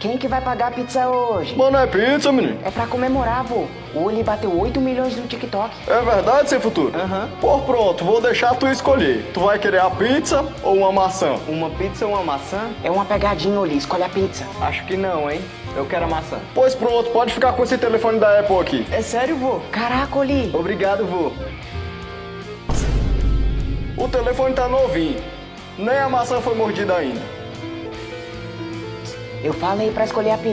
Quem que vai pagar a pizza hoje? Mano, é pizza, menino. É pra comemorar, vô. O Oli bateu 8 milhões no TikTok. É verdade, Sem Futuro? Aham. Pô, pronto, vou deixar tu escolher. Tu vai querer a pizza ou uma maçã? Uma pizza ou uma maçã? É uma pegadinha, Oli. Escolhe a pizza. Acho que não, hein? Eu quero a maçã. Pois pronto, pode ficar com esse telefone da Apple aqui. É sério, vô? Caraca, Oli. Obrigado, vô. O telefone tá novinho. Nem a maçã foi mordida ainda. Eu falei pra escolher a pizza.